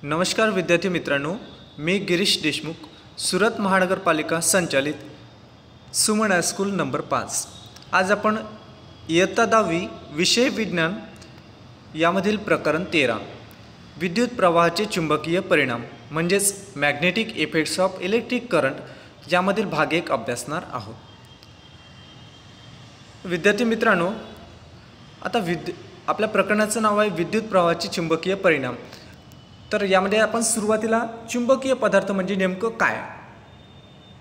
नमस्कार विद्यार्थी मित्रांनो, मी गिरीश देशमुख, सुरत महानगरपालिका संचालित सुमन हायस्कूल नंबर 5। आज आपण इयत्ता 10वी विषय विज्ञान यामधील प्रकरण 13 विद्युत प्रवाहाचे चुंबकीय परिणाम म्हणजेच magnetic effects of electric current यामधील भाग 1 अभ्यासणार आहोत। विद्यार्थी मित्रांनो, आता आपल्या प्रकरणाचं नाव आहे विद्युत प्रवाहाचे चुंबकीय परिणाम। तर यामध्ये आपण सुरुवातीला चुंबकीय पदार्थ म्हणजे नेमकं काय,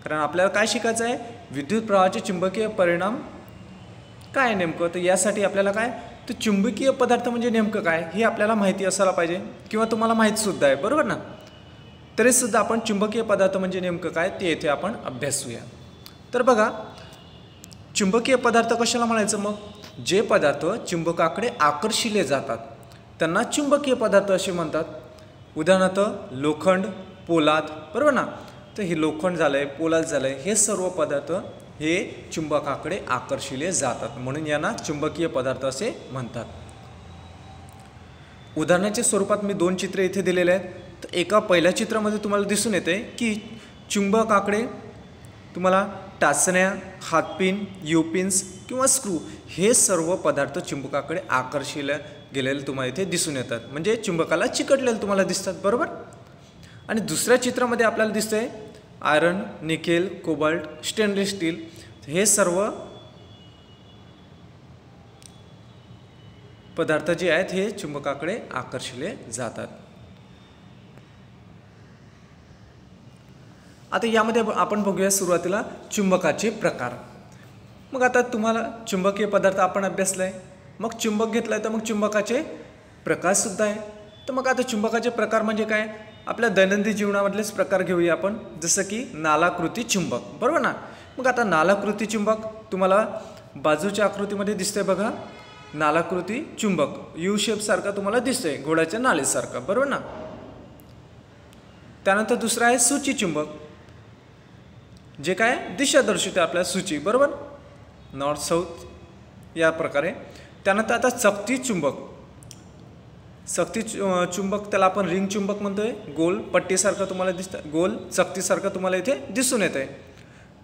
कारण आपल्याला काय शिकायचं आहे, विद्युत प्रवाहाचे चुंबकीय परिणाम काय नेमकं। तर यासाठी आपल्याला काय, तर चुंबकीय पदार्थ म्हणजे नेमकं काय हे आपल्याला माहिती असायला पाहिजे किंवा तुम्हाला माहिती सुद्धा आहे, बरोबर ना। तरी सुद्धा आपण चुंबकीय पदार्थ म्हणजे नेमकं काय ते येथे आपण अभ्यासूया। तर बघा, चुंबकीय पदार्थ कशाला म्हणायचं, मग जे पदार्थ चुंबकाकडे आकर्षिले जातात त्यांना चुंबकीय पदार्थ असे म्हणतात। उदाहरणार्थ लोखंड, पोलाद, बरोबर ना। तर हे लोखंड झालंय, पोलाद झालंय, हे सर्व पदार्थ हे चुंबकाकडे आकर्षिले जातात, म्हणून यांना चुंबकीय पदार्थ असे म्हणतात। उदाहरणाच्या स्वरूपात मी 2 चित्रे इथे दिलेले आहेत। तर एका पहिल्या चित्रामध्ये तुम्हाला दिसून येते की चुंबकाकडे तुम्हाला टाचण्या, हातपिन, युपिन्स किंवा स्क्रू हे सर्व पदार्थ चुंबकाकडे आकर्षिले गेलेले तुम्हाला इथे दिसून येतात, म्हणजे चुंबकाला चिकटलेले तुम्हाला दिसतात, बरोबर। आणि दुसऱ्या चित्रामध्ये आपल्याला दिसतंय iron, nickel, cobalt, stainless steel हे सर्व पदार्थ जे आहेत हे चुंबकाकडे आकर्षिले जातात। आता यामध्ये आपण बघूया सुरुवातीला चुंबकाचे प्रकार। मग आता तुम्हाला चुंबकीय पदार्थ आपण अभ्यासलाय, मग चुंबक घेतलाय, तर मग चुंबकाचे प्रकार सुद्धा आहे। तर मग आता चुंबकाचे प्रकार म्हणजे काय, आपल्या दैनंदिन जीवनामधलेच प्रकार घेऊया आपण, जसं की नालाकृती चुंबक, बरोबर ना। मग आता नालाकृती चुंबक तुम्हाला बाजूच्या आकृतीमध्ये दिसतंय बघा, नालाकृती चुंबक यू शेप सारखा तुम्हाला दिसतंय, घोड्याच्या नालेसारखा, बरोबर ना। त्यानंतर दुसरा आहे सूची चुंबक, जे काय दिशा दर्शवते आपल्या सूची, बरोबर, नॉर्थ साऊथ या प्रकारे। त्यानंतर आता चकती चुंबक, चकती चुंबक त्याला आपण रिंग चुंबक म्हणतोय, गोल पट्टीसारखं तुम्हाला दिसतं, गोल चकतीसारखं तुम्हाला इथे दिसून येत आहे।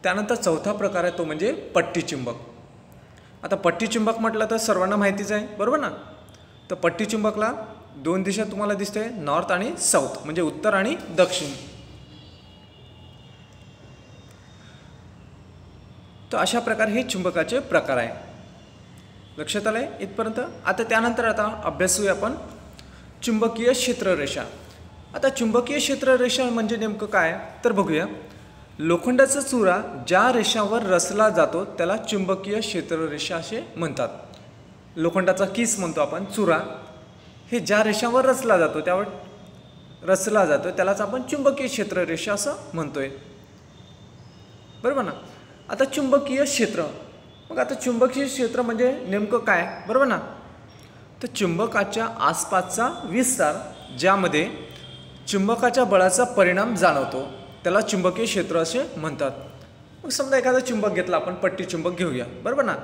त्यानंतर चौथा प्रकार आहे तो म्हणजे पट्टी चुंबक। आता पट्टी चुंबक म्हटलं तर सर्वांना माहितीच आहे, बरोबर ना। तर पट्टी चुंबकला 2 दिशा तुम्हाला दिसते, नॉर्थ आणि साऊथ, म्हणजे उत्तर आणि दक्षिण। तर अशा प्रकारे हे चुंबकाचे प्रकार आहे, लक्षात आलंय इथपर्यंत। आता त्यानंतर आता अभ्यासूया आपण चुंबकीय क्षेत्ररेषा। आता चुंबकीय क्षेत्ररेषा म्हणजे नेमकं काय, तर बघूया। लोखंडाचा चुरा ज्या रेषावर रचला जातो त्याला चुंबकीय क्षेत्ररेषा असे म्हणतात। लोखंडाचा किस म्हणतो आपण, चुरा हे ज्या रेषावर रचला जातो त्यालाच आपण चुंबकीय क्षेत्ररेषा असं म्हणतोय, बरोबर ना। आता चुंबकीय क्षेत्र, मग आता चुंबकीय क्षेत्र म्हणजे नेमकं काय, बरोबर ना। तर चुंबकाच्या आसपासचा विस्तार ज्यामध्ये चुंबकाच्या बळाचा परिणाम जाणवतो त्याला चुंबकीय क्षेत्र असे म्हणतात। मग समजा एखादा चुंबक घेतला आपण, पट्टी चुंबक घेऊया, बरोबर ना।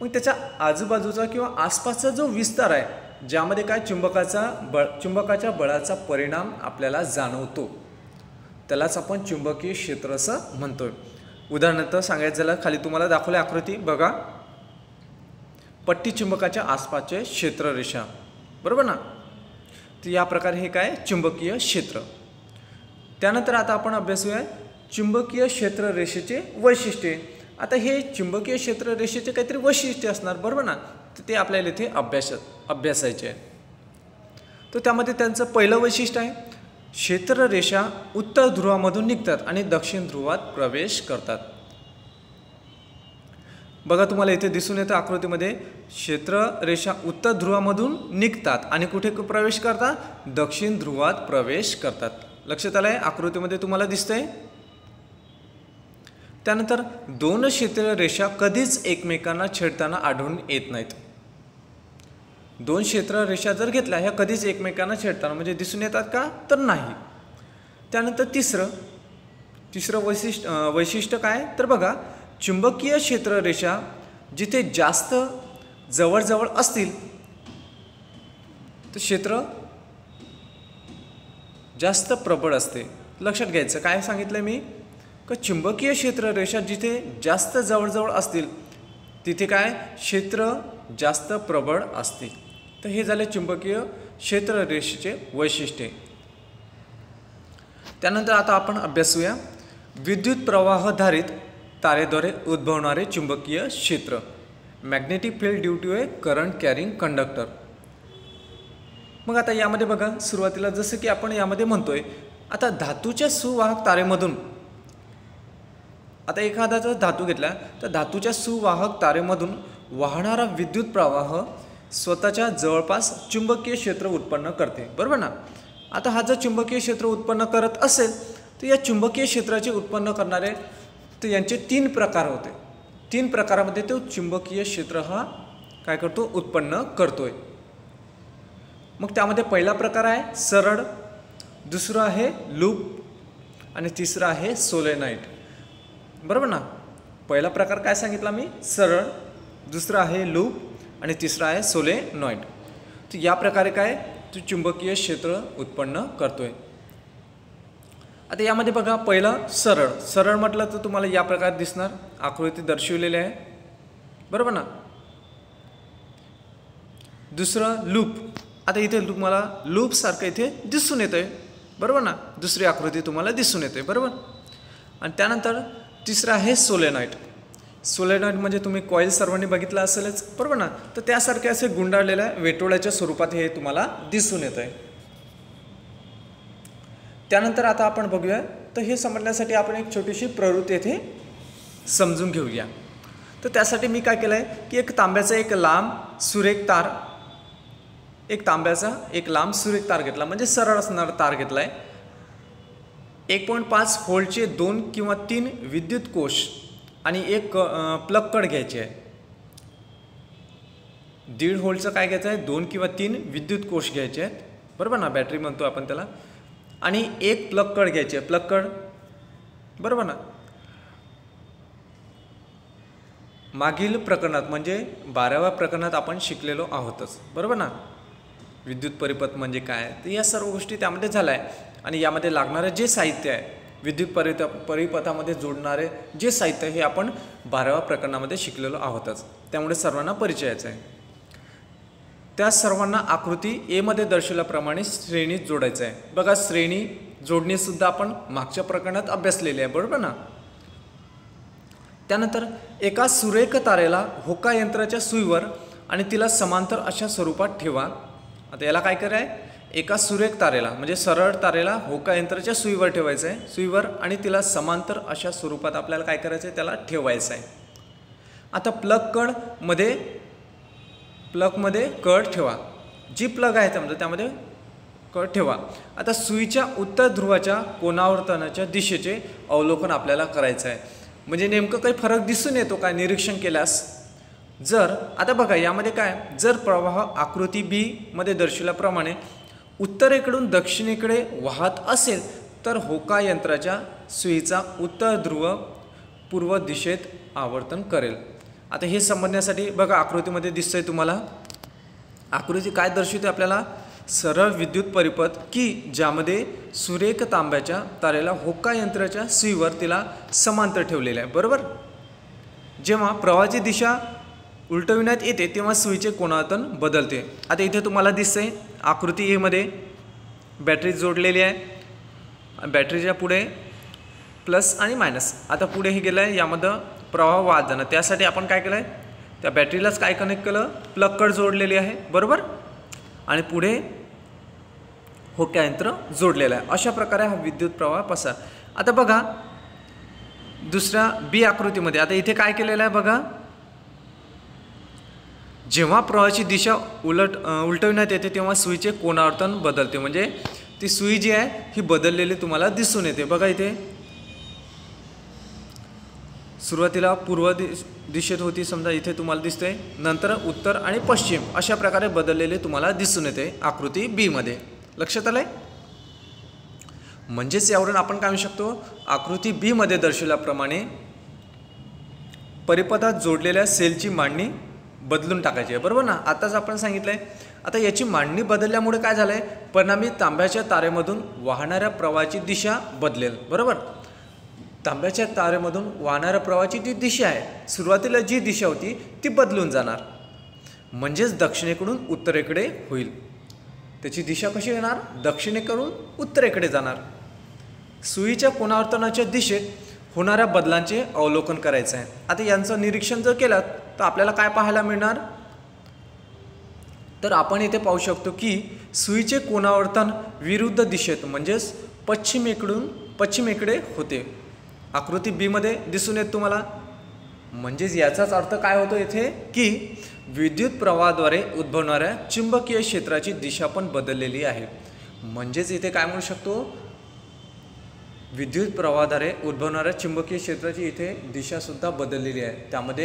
मग त्याच्या आजूबाजूचा किंवा आसपासचा जो विस्तार आहे ज्यामध्ये काय चुंबकाच्या बळाचा परिणाम आपल्याला जाणवतो त्यालाच आपण चुंबकीय क्षेत्र असं म्हणतोय। उदाहरणार्थ सांगायचं झालं, खाली तुम्हाला दाखवले आकृती बघा, पट्टी चुंबकाच्या आसपासचे क्षेत्ररेषा, बरोबर ना। तर या प्रकारे हे काय चुंबकीय क्षेत्र। त्यानंतर आता आपण अभ्यासूया चुंबकीय क्षेत्ररेषेचे वैशिष्ट्ये। आता हे चुंबकीय क्षेत्ररेषेचे काहीतरी वैशिष्ट्य असणार, बरोबर ना। तर ते आपल्याला इथे अभ्यासायचे आहे। तर त्यामध्ये त्यांचं पहिलं वैशिष्ट्य आहे, क्षेत्ररेषा उत्तर ध्रुवामधून निघतात आणि दक्षिण ध्रुवात प्रवेश करतात। बघा तुम्हाला इथे दिसून येतं आकृतीमध्ये, क्षेत्ररेषा उत्तर ध्रुवामधून निघतात आणि कुठे प्रवेश करतात, दक्षिण ध्रुवात प्रवेश करतात। लक्षात आलंय, आकृतीमध्ये तुम्हाला दिसतंय। त्यानंतर 2 क्षेत्ररेषा कधीच एकमेकांना छेडताना आढळून येत नाहीत। 2 क्षेत्ररेषा जर घेतल्या ह्या कधीच एकमेकांना छेडताना म्हणजे दिसून येतात का, तर नाही। त्यानंतर तिसरं वैशिष्ट्य काय, तर बघा, चुंबकीय क्षेत्ररेषा जिथे जास्त जवळजवळ असतील तर क्षेत्र जास्त प्रबळ असते। लक्षात घ्यायचं काय सांगितलं मी की चुंबकीय क्षेत्र रेषा जिथे जास्त जवळजवळ असतील तिथे काय क्षेत्र जास्त प्रबळ असते। तर हे झाले चुंबकीय क्षेत्र रेषेचे वैशिष्ट्ये। त्यानंतर आता आपण अभ्यासूया विद्युत प्रवाहधारित तारेद्वारे उद्भवणारे चुंबकीय क्षेत्र, magnetic field due to a current carrying conductor. मग आता यामध्ये बघा सुरुवातीला जसं की आपण यामध्ये म्हणतोय आता धातूच्या सुवाहक तारेमधून, आता एखादा जर धातू घेतला तर धातूच्या सुवाहक तारेमधून वाहणारा विद्युत प्रवाह स्वतःच्या जवळपास चुंबकीय क्षेत्र उत्पन्न करते, बरोबर ना। आता हा जर चुंबकीय क्षेत्र उत्पन्न करत असेल तर या चुंबकीय क्षेत्राचे उत्पन्न करणारे तर यांचे 3 प्रकार होते। 3 प्रकारामध्ये तो चुंबकीय क्षेत्र हा काय करतो उत्पन्न करतोय। मग त्यामध्ये पहिला प्रकार आहे सरळ, दुसरा आहे लूप आणि तिसरा आहे सोलेनॉइड, बरोबर ना। पहिला प्रकार काय सांगितला मी सरळ, दुसरा आहे लूप आणि तिसरा आहे सोलेनॉइड। तर या प्रकारे काय तो चुंबकीय क्षेत्र उत्पन्न करतोय। आता यामध्ये बघा पहिला सरळ, सरळ म्हटलं तर तुम्हाला या प्रकारे दिसणार, आकृती दर्शवलेली आहे, बरोबर ना। दुसरं लूप, आता इथे तुम्हाला लूप सारखं इथे दिसून येतंय, बरोबर ना, दुसरी आकृती तुम्हाला दिसून येते, बरोबर। आणि त्यानंतर तिसरं आहे सोलेनॉइड। सोलेनॉइड म्हणजे तुम्ही कॉईल सर्वांनी बघितलं असेलच, बरोबर ना। तर त्यासारखे असे गुंडाळलेल्या वेटोळ्याच्या स्वरूपात हे तुम्हाला दिसून येत आहे। त्यानंतर आता आपण बघूया, तर हे समजण्यासाठी आपण एक छोटीशी प्रवृत्ती येथे समजून घेऊया। तर त्यासाठी मी काय केलं आहे की एक तांब्याचा एक लांब सुरेख तार, एक तांब्याचा एक लांब सुरेख तार घेतला, म्हणजे सरळ असणारा तार घेतला आहे। 1.5 व्होल्टचे 2 किंवा 3 विद्युत कोश आणि एक प्लग कड घ्यायचे आहे। 1.5 व्होल्टचं काय घ्यायचं आहे 2 किंवा 3 विद्युत कोश घ्यायचे आहेत, बरोबर ना, बॅटरी म्हणतो आपण त्याला, आणि एक प्लग कड घ्यायची आहे, प्लग कड, बरोबर ना। मागील प्रकरणात म्हणजे 12व्या प्रकरणात आपण शिकलेलो आहोतच, बरोबर ना, विद्युत परिपथ म्हणजे काय, तर या सर्व गोष्टी त्यामध्ये झाल्या आहे। आणि यामध्ये लागणारे जे साहित्य आहे विद्युत परिपथामध्ये जोडणारे जे साहित्य हे आपण 12व्या प्रकरणामध्ये शिकलेलो आहोतच, त्यामुळे सर्वांना परिचयाचं आहे। त्या सर्वांना आकृती ए मध्ये दर्शवल्याप्रमाणे श्रेणीत जोडायचं आहे। बघा श्रेणी जोडणी सुद्धा आपण मागच्या प्रकरणात अभ्यासलेली आहे, बरोबर ना। त्यानंतर एका सुरेख तारेला होका यंत्राच्या सुईवर आणि तिला समांतर अशा स्वरूपात ठेवा। आता याला काय करायचं, एका सुरेख तारेला म्हणजे सरळ तारेला होका यंत्राच्या सुईवर ठेवायचं आहे, सुईवर, आणि तिला समांतर अशा स्वरूपात आपल्याला काय करायचं आहे त्याला ठेवायचं आहे। आता प्लगमध्ये कड ठेवा, जी प्लग आहे त्यामध्ये कड ठेवा। आता सुईच्या उत्तर ध्रुवाच्या कोनावर्तनाच्या दिशेचे अवलोकन आपल्याला करायचं आहे, म्हणजे नेमकं काही फरक दिसून येतो का निरीक्षण केल्यास। जर आता बघा यामध्ये काय, जर प्रवाह आकृती बी मध्ये दर्शवल्याप्रमाणे उत्तरेकडून दक्षिणेकडे वाहत असेल तर होका यंत्राच्या सुईचा उत्तर ध्रुव पूर्व दिशेत आवर्तन करेल। आता हे समजण्यासाठी बघा आकृतीमध्ये दिसतंय तुम्हाला, आकृती काय दर्शवते आपल्याला, सरळ विद्युत परिपथ की ज्यामध्ये सुरेख तांब्याच्या तारेला होका यंत्राच्या सुईवर तिला समांतर ठेवलेले आहे, बरोबर। जेव्हा प्रवाहाची दिशा उलटविण्यात येते तेव्हा सुईचे कोनावर्तन बदलते। आता इथे तुम्हाला दिसतंय आकृती ए मध्ये बॅटरी जोडलेली आहे, बॅटरीच्या पुढे प्लस आणि मायनस। आता पुढे हे गेलं आहे यामध्ये प्रवाह वाहत जाणं, त्यासाठी आपण काय केलं आहे त्या बॅटरीलाच काय कनेक्ट केलं, प्लग कड जोडलेली आहे, बरोबर, आणि पुढे होका यंत्र जोडलेलं आहे। अशा प्रकारे हा विद्युत प्रवाह पसार। आता बघा दुसऱ्या बी आकृतीमध्ये, आता इथे काय केलेलं आहे बघा, जेव्हा प्रवाहाची दिशा उलटविण्यात येते तेव्हा सुईचे कोनावर्तन बदलते, म्हणजे ती सुई जी आहे ही बदललेली तुम्हाला दिसून येते। बघा इथे सुरुवातीला पूर्व दिशेत होती समजा, इथे तुम्हाला दिसते, नंतर उत्तर आणि पश्चिम अशा प्रकारे बदललेले तुम्हाला दिसून येते आकृती बी मध्ये। लक्षात आलंय? म्हणजेच यावरून आपण काय म्हणू शकतो, आकृती बी मध्ये दर्शवल्याप्रमाणे परिपथात जोडलेल्या सेलची मांडणी बदलून टाकायची आहे, बरोबर ना। आताच आपण सांगितलंय आता याची मांडणी बदलल्यामुळे काय झालंय, परिणामी तांब्याच्या तारेमधून वाहणाऱ्या प्रवाहाची दिशा बदलेल. बरोबर, तांब्याच्या तारेमधून वाहणाऱ्या प्रवाहाची जी दिशा आहे, सुरुवातीला जी दिशा होती ती बदलून जाणार, म्हणजेच दक्षिणेकडून उत्तरेकडे होईल. त्याची दिशा कशी येणार, दक्षिणेकडून उत्तरेकडे जाणार. सुईच्या कोणावर्तनाच्या दिशेत होणाऱ्या बदलांचे अवलोकन करायचं आहे. आता यांचं निरीक्षण जर केलं तर आपल्याला काय पाहायला मिळणार, तर आपण इथे पाहू शकतो की सुईचे कोणावर्तन विरुद्ध दिशेत म्हणजेच पश्चिमेकडे होते. आकृती बी मध्ये दिसून येत तुम्हाला. म्हणजेच याचाच अर्थ काय होतो इथे की विद्युत प्रवाहाद्वारे उद्भवणाऱ्या चुंबकीय क्षेत्राची दिशा पण बदललेली आहे. म्हणजेच इथे काय म्हणू शकतो, विद्युत प्रवाहाद्वारे उद्भवणाऱ्या चुंबकीय क्षेत्राची इथे दिशा सुद्धा बदललेली आहे.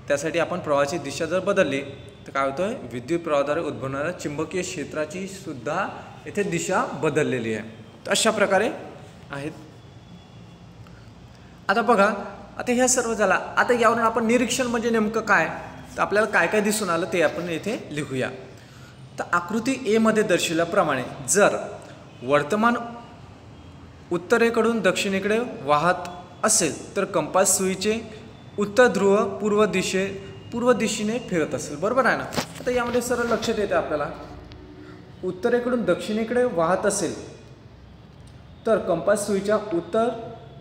त्यासाठी आपण प्रवाहाची दिशा जर बदलली तर काय होतं, विद्युत प्रवाहाद्वारे उद्भवणाऱ्या चुंबकीय क्षेत्राची सुद्धा इथे दिशा बदललेली आहे. तर अशा प्रकारे आहेत. आता बघा, आता ह्या सर्व झाला. आता यावरून आपण निरीक्षण म्हणजे नेमकं काय, तर आपल्याला काय काय दिसून आलं ते आपण इथे लिहूया. तर आकृती ए मध्ये दर्शविल्याप्रमाणे जर वर्तमान उत्तरेकडून दक्षिणेकडे वाहत असेल तर कंपास सुईचे उत्तर ध्रुव पूर्व दिशेने फिरत असेल. बरोबर आहे ना. आता यामध्ये सरळ लक्षात येते आपल्याला, उत्तरेकडून दक्षिणेकडे वाहत असेल तर कंपास सुईच्या उत्तर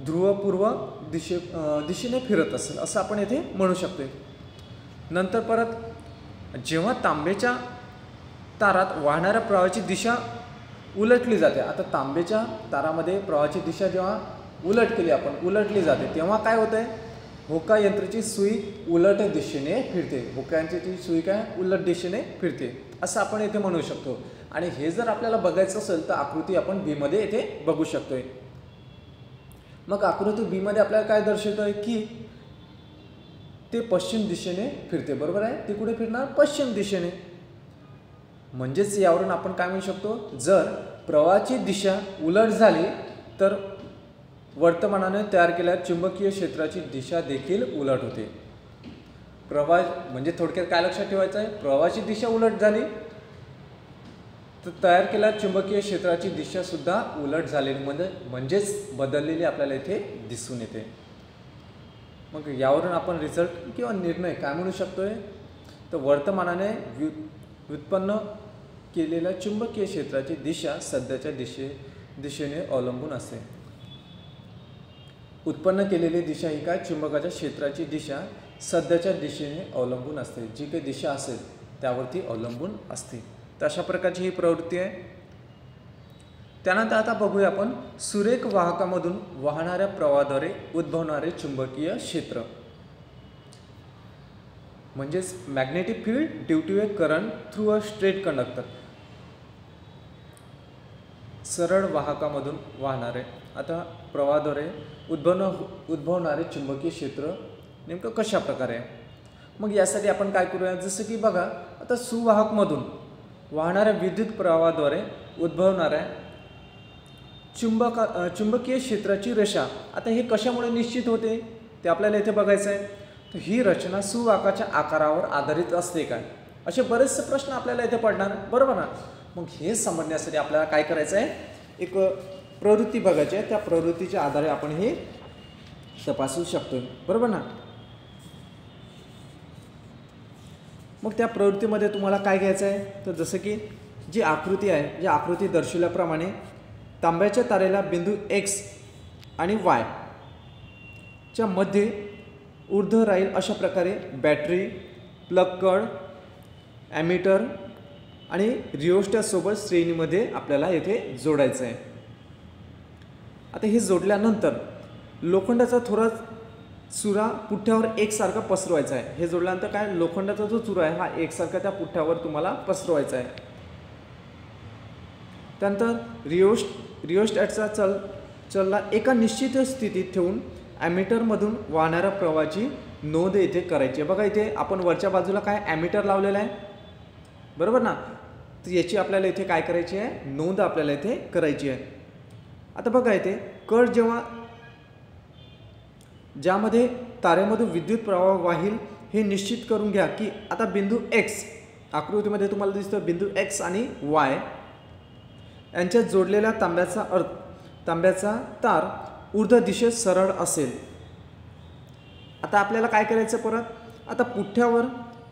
ध्रुव पूर्व दिशेने फिरत असेल असं आपण येथे म्हणू शकतो. नंतर परत जेव्हा तांब्याच्या तारात वाहणाऱ्या प्रवाहाची दिशा उलटली जाते. आता तांब्याच्या तारामध्ये प्रवाहाची दिशा जेव्हा उलटली जाते तेव्हा काय होतंय, होका यंत्राची सुई उलट दिशेने फिरते. होका यंत्राची सुई काय उलट दिशेने फिरते असं आपण येथे म्हणू शकतो. आणि हे जर आपल्याला बघायचं असेल तर आकृती आपण बी मध्ये येथे बघू शकतोय. मग आकृती बी मध्ये आपल्याला काय दर्शवतोय की ते पश्चिम दिशेने फिरते. बरोबर आहे, ते कुठे फिरणार, पश्चिम दिशेने. म्हणजेच यावरून आपण काय म्हणू शकतो, जर प्रवाहाची दिशा उलट झाली तर वर्तमानाने तयार केलेल्या चुंबकीय क्षेत्राची दिशा देखील उलट होते. प्रवाह म्हणजे थोडक्यात काय लक्षात ठेवायचं आहे, प्रवाहाची दिशा उलट झाली तर तयार केलेल्या चुंबकीय क्षेत्राची दिशा सुद्धा उलट झालेली म्हणजेच बदललेली आपल्याला इथे दिसून येते. मग यावरून आपण रिझल्ट किंवा निर्णय काय म्हणू शकतोय, तर वर्तमानाने व्युत्पन्न केलेल्या चुंबकीय क्षेत्राची दिशा सध्याच्या दिशेने अवलंबून असते. उत्पन्न केलेली दिशा ही काय, चुंबकाच्या क्षेत्राची दिशा सध्याच्या दिशेने अवलंबून असते. जी काही दिशा असेल त्यावरती अवलंबून असते. तर अशा प्रकारची ही प्रवृत्ती आहे. त्यानंतर आता बघूया आपण सुरेख वाहकामधून वाहणाऱ्या प्रवाहाद्वारे उद्भवणारे चुंबकीय क्षेत्र म्हणजेच magnetic field due to a current through a straight conductor. सरळ वाहकामधून वाहणारे आता प्रवाहाद्वारे उद्भवणारे चुंबकीय क्षेत्र नेमकं कशा प्रकारे आहे. मग यासाठी आपण काय करूया, जसं की बघा, आता सुवाहकमधून वाहणाऱ्या विद्युत प्रवाहाद्वारे उद्भवणाऱ्या चुंबकीय क्षेत्राची रेषा आता हे कशामुळे निश्चित होते ते आपल्याला इथे बघायचं आहे. तर ही रचना सुवाहकाच्या आकारावर आधारित असते काय, असे बरेचसे प्रश्न आपल्याला इथे पडणार. बरोबर ना. मग हे समजण्यासाठी आपल्याला काय करायचं आहे, एक प्रवृत्ती बघायची आहे. त्या प्रवृत्तीच्या आधारे आपण हे तपासू शकतो. बरोबर ना. मग त्या प्रवृत्तीमध्ये तुम्हाला काय घ्यायचं आहे, तर जसं की जी आकृती आहे, जी आकृती दर्शवल्याप्रमाणे तांब्याच्या तारेला बिंदू एक्स आणि वाय च्या मध्ये ऊर्ध्व राहील अशा प्रकारे बॅटरी, प्लग कड, ॲमीटर आणि रिओस्टॅटसोबत श्रेणीमध्ये आपल्याला येथे जोडायचं आहे. आता हे जोडल्यानंतर लोखंडाचा थोडा चुरा पुठ्ठ्यावर एकसारखा पसरवायचा आहे. हे जोडल्यानंतर काय, लोखंडाचा जो चुरा आहे हा एकसारखा त्या पुठ्ठ्यावर तुम्हाला पसरवायचा आहे. त्यानंतर रिओस्टॅटचा चलला एका निश्चित स्थितीत ठेवून ॲमीटरमधून वाहणाऱ्या प्रवाहाची नोंद येथे करायची आहे. बघा इथे आपण वरच्या बाजूला काय ॲमीटर लावलेला आहे. बरोबर ना. तर याची आपल्याला इथे काय करायची आहे, नोंद आपल्याला इथे करायची आहे. आता बघा इथे कड जेव्हा ज्यामध्ये तारेमधून विद्युत प्रवाह वाहील हे निश्चित करून घ्या की आता बिंदू एक्स आकृतीमध्ये तुम्हाला दिसतं बिंदू x आणि y यांच्यात जोडलेल्या तांब्याचा तार ऊर्ध्व दिशेत सरळ असेल। आता आपल्याला काय करायचं परत, आता पुठ्ठ्यावर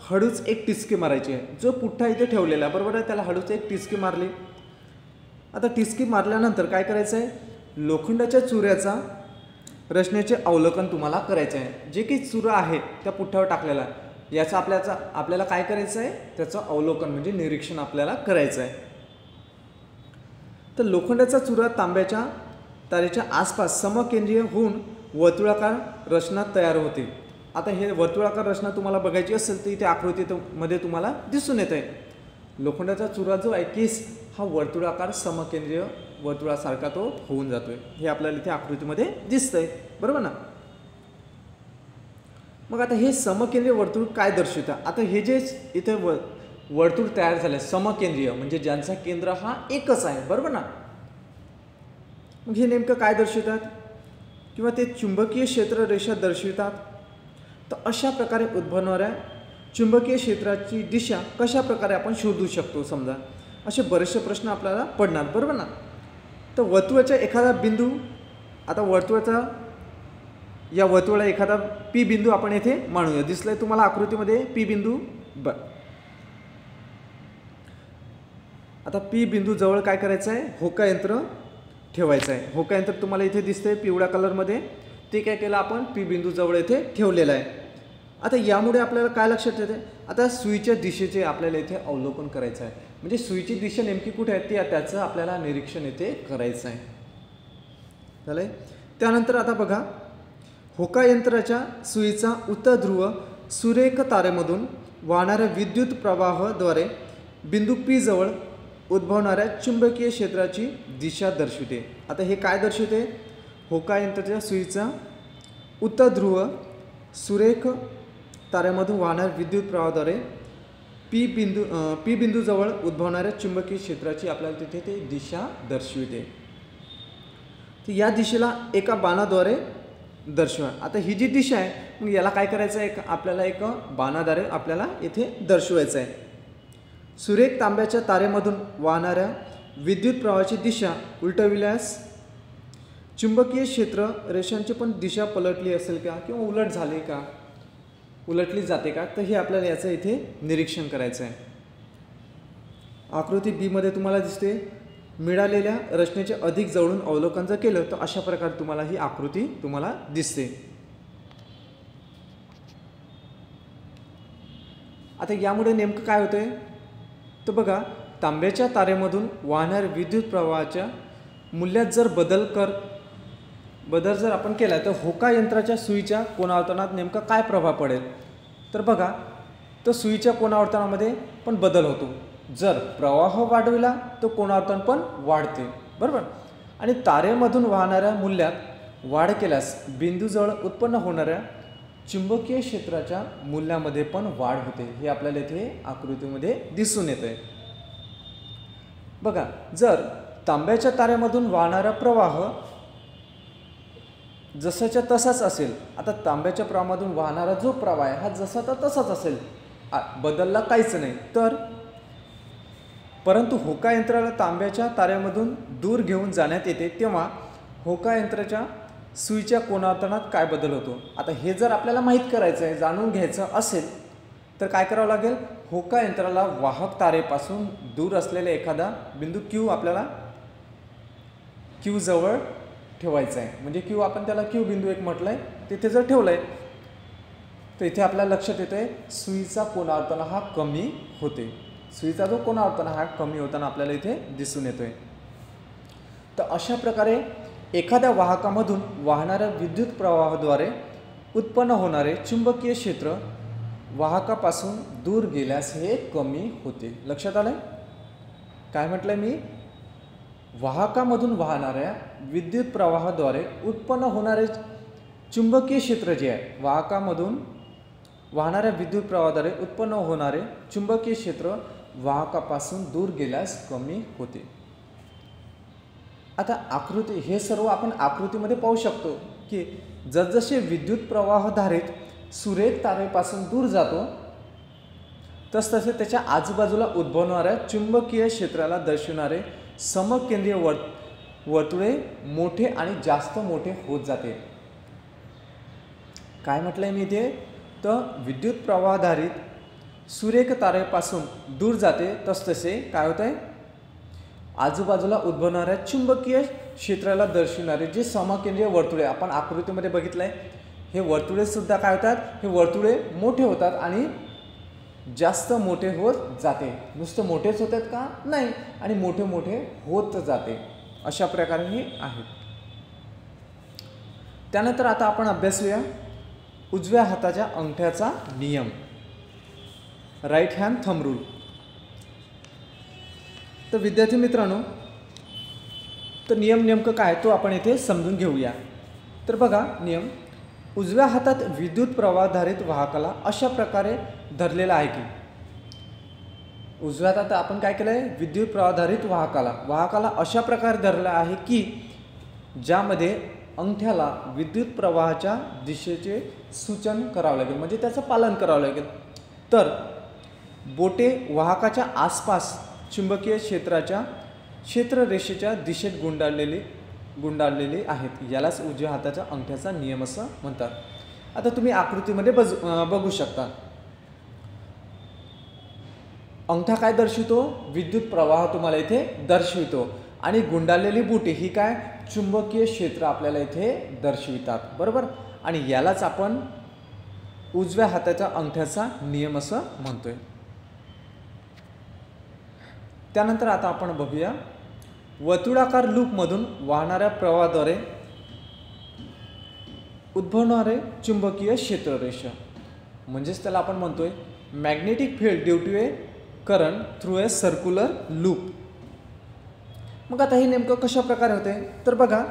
हळूच एक टिचकी मारायची आहे। जो पुठ्ठा इथे ठेवलेला आहे बरोबर आहे, त्याला हळूच एक टिचकी मारली। आता टिचकी मारल्यानंतर काय करायचं आहे, लोखंडाच्या चुऱ्याचा रचनेचे अवलोकन तुम्हाला करायचे आहे। जे काही चुरा आहे त्या पुठ्ठ्यावर टाकलेला आहे याचा आपल्याला काय करायचं आहे, त्याचं अवलोकन म्हणजे निरीक्षण आपल्याला करायचं आहे। तर लोखंडाचा चुरा तांब्याच्या तारेच्या आसपास समकेंद्रीय होऊन वर्तुळाकार रचना तयार होते। आता हे वर्तुळाकार रचना तुम्हाला बघायची असेल तर इथे आकृतीमध्ये तुम्हाला दिसून येत आहे। लोखंडाचा चुरा जो आहे केस हा वर्तुळाकार समकेंद्रीय वर्तुळासारखा तो होऊन जातोय, हे आपल्याला इथे आकृतीमध्ये दिसतंय बरोबर ना। मग आता हे समकेंद्रीय वर्तुळ काय दर्शवतं, आता हे जे इथे वर्तुळ तयार झाले समकेंद्रीय म्हणजे ज्यांचा केंद्र हा एकच आहे बरोबर ना। मग हे नेमकं काय दर्शवतात किंवा ते चुंबकीय क्षेत्र रेषा दर्शवितात। तर अशा प्रकारे उद्भवणाऱ्या चुंबकीय क्षेत्राची दिशा कशा प्रकारे आपण शोधू शकतो, समजा असे बरेचसे प्रश्न आपल्याला पडणार बरोबर ना। तर वर्तुळाचा एखादा बिंदू, आता या वर्तुळाला एखादा पी बिंदू आपण येथे मानूया। दिसलंय तुम्हाला आकृतीमध्ये पी बिंदू आता पी बिंदू जवळ काय करायचं आहे, होका यंत्र ठेवायचं आहे। होका यंत्र तुम्हाला इथे दिसतंय पिवळ्या कलरमध्ये, ते काय केलं आपण पी बिंदू जवळ इथे ठेवलेलं आहे। आता यामुळे आपल्याला काय लक्षात येते, आता सुईच्या दिशेचे आपल्याला इथे अवलोकन करायचं आहे, म्हणजे सुईची दिशा नेमकी कुठे आहे ते त्याचं आपल्याला निरीक्षण इथे करायचं आहे। झालंय। त्यानंतर आता बघा, होका यंत्राच्या सुईचा उत्तर ध्रुव सुरेख तारेमधून वाहणाऱ्या विद्युत प्रवाहाद्वारे बिंदू पी जवळ उद्भवणाऱ्या चुंबकीय क्षेत्राची दिशा दर्शवते। आता हे काय दर्शवते, होका यंत्राच्या सुईचा उत्तर ध्रुव सुरेख ताऱ्यामधून वाहणाऱ्या विद्युत प्रवाहाद्वारे पी बिंदू जवळ उद्भवणाऱ्या चुंबकीय क्षेत्राची आपल्याला तिथे ते दिशा दर्शविते। तर या दिशेला एका बाणाद्वारे दर्शवा। आता ही जी दिशा आहे मग याला काय करायचं आहे, आपल्याला एक बाणाद्वारे आपल्याला इथे दर्शवायचं आहे। सुरेख तांब्याच्या तारेमधून वाहणाऱ्या विद्युत प्रवाहाची दिशा उलटविल्यास चुंबकीय क्षेत्र रेषांची पण दिशा पलटली असेल का किंवा उलट झाली का, उलटली जाते का, तर हे आपल्याला याचं इथे निरीक्षण करायचं आहे। आकृती बी मध्ये तुम्हाला दिसते, मिळालेल्या रचनेचे अधिक जवळून अवलोकन जर केलं तर अशा प्रकारे तुम्हाला ही आकृती तुम्हाला दिसते। आता यामुळे नेमकं काय होतंय, तर बघा तांब्याच्या तारेमधून वाहणाऱ्या विद्युत प्रवाहाच्या मूल्यात जर बदल जर आपण केला तर होका यंत्राच्या सुईच्या कोणावर्तनात नेमका काय प्रभाव पडेल, तर बघा तो सुईच्या कोणावर्तनामध्ये पण बदल होतो। जर प्रवाह वाढविला तर कोणावर्तन पण वाढते बरोबर। आणि तारेमधून वाहणाऱ्या मूल्यात वाढ केल्यास बिंदूजवळ उत्पन्न होणाऱ्या चुंबकीय क्षेत्राच्या मूल्यामध्ये पण वाढ होते, हे आपल्याला इथे आकृतीमध्ये दिसून येते। बघा जर तांब्याच्या तारेमधून वाहणारा प्रवाह जसाच्या तसाच असेल, आता तांब्याच्या प्रवाहामधून वाहणारा जो प्रवाह आहे हा जसाचा तसाच असेल, बदलला काहीच नाही, तर परंतु होका यंत्राला तांब्याच्या तारेमधून दूर घेऊन जाण्यात येते तेव्हा होका यंत्राच्या सुईच्या कोणावर्तनात काय बदल होतो। आता हे जर आपल्याला माहीत करायचं आहे, जाणून घ्यायचं असेल तर काय करावं लागेल, होका यंत्राला वाहक तारेपासून दूर असलेला एखादा बिंदू क्यू आपल्याला क्यू जवळ ठेवायचा आहे। म्हणजे क्यू आपण त्याला क्यू बिंदू एक म्हटलंय, तिथे जर ठेवलंय तर इथे आपल्याला लक्षात येतंय सुईचा कोणावर्तन हा कमी होते। सुईचा जो कोणावर्तन हा कमी होताना आपल्याला इथे दिसून येतोय। तर अशा प्रकारे एखाद्या वाहकामधून वाहणाऱ्या विद्युत प्रवाहाद्वारे उत्पन्न होणारे चुंबकीय क्षेत्र वाहकापासून दूर गेल्यास हे कमी होते। लक्षात आलंय काय म्हटलंय मी, वाहकामधून वाहणाऱ्या विद्युत प्रवाहाद्वारे उत्पन्न होणारे चुंबकीय क्षेत्र जे आहे, वाहकामधून वाहणाऱ्या विद्युत प्रवाहाद्वारे उत्पन्न होणारे चुंबकीय क्षेत्र वाहकापासून दूर गेल्यास कमी होते। आता आकृती हे सर्व आपण आकृतीमध्ये पाहू शकतो की जसजसे विद्युत प्रवाह धारित सुरेख तारेपासून दूर जातो तसतसे त्याच्या आजूबाजूला उद्भवणाऱ्या चुंबकीय क्षेत्राला दर्शवणारे समकेंद्रीय वर्तुळे मोठे आणि जास्त मोठे होत जाते. काय म्हटलंय मी इथे, तर विद्युत प्रवाहाधारित सुरेख तारेपासून दूर जाते, तसतसे काय होत आहे, आजूबाजूला उद्भवणाऱ्या चुंबकीय क्षेत्राला दर्शवणारे जे समकेंद्रीय वर्तुळे आपण आकृतीमध्ये बघितलंय, हे वर्तुळे सुद्धा काय होतात, हे वर्तुळे मोठे होतात आणि जास्त मोठे होत जाते. नुसतं मोठेच होतात का, नाही, आणि मोठे मोठे होत जाते. अशा प्रकारे हे आहे. त्यानंतर आता आपण अभ्यासूया उजव्या हाताच्या अंगठ्याचा नियम, राईट हँड थंब रूल. तर विद्यार्थी मित्रांनो, तर नियम नेमकं काय तो आपण इथे समजून घेऊया. तर बघा नियम, उजव्या हातात विद्युत प्रवाहाधारित वाहकाला अशा प्रकारे धरलेला आहे की, उजव्या हातात आपण काय केलं आहे, विद्युत प्रवाहाधारित वाहकाला अशा प्रकारे धरला आहे की ज्यामध्ये अंगठ्याला विद्युत प्रवाहाच्या दिशेचे सूचन करावं लागेल, म्हणजे त्याचं पालन करावं लागेल. तर बोटे वाहकाच्या आसपास चुंबकीय क्षेत्राच्या क्षेत्ररेषेच्या दिशेत गुंडाळलेली आहेत. यालाच उजव्या हाताच्या अंगठ्याचा नियम असं म्हणतात. आता तुम्ही आकृतीमध्ये बघू शकता, अंगठा काय दर्शवितो, विद्युत प्रवाह तुम्हाला इथे दर्शवितो, आणि गुंडाळलेली बोटे ही काय, चुंबकीय क्षेत्र आपल्याला इथे दर्शवितात, बरोबर. आणि यालाच आपण उजव्या हाताच्या अंगठ्याचा नियम असं म्हणतोय. त्यानंतर आता आपण बघूया वर्तुळाकार लूपमधून वाहणाऱ्या प्रवाहाद्वारे उद्भवणारे चुंबकीय क्षेत्ररेषा, म्हणजेच त्याला आपण म्हणतोय magnetic field due to a current through a circular loop. मग आता हे नेमकं कशा प्रकारे होते, तर बघा,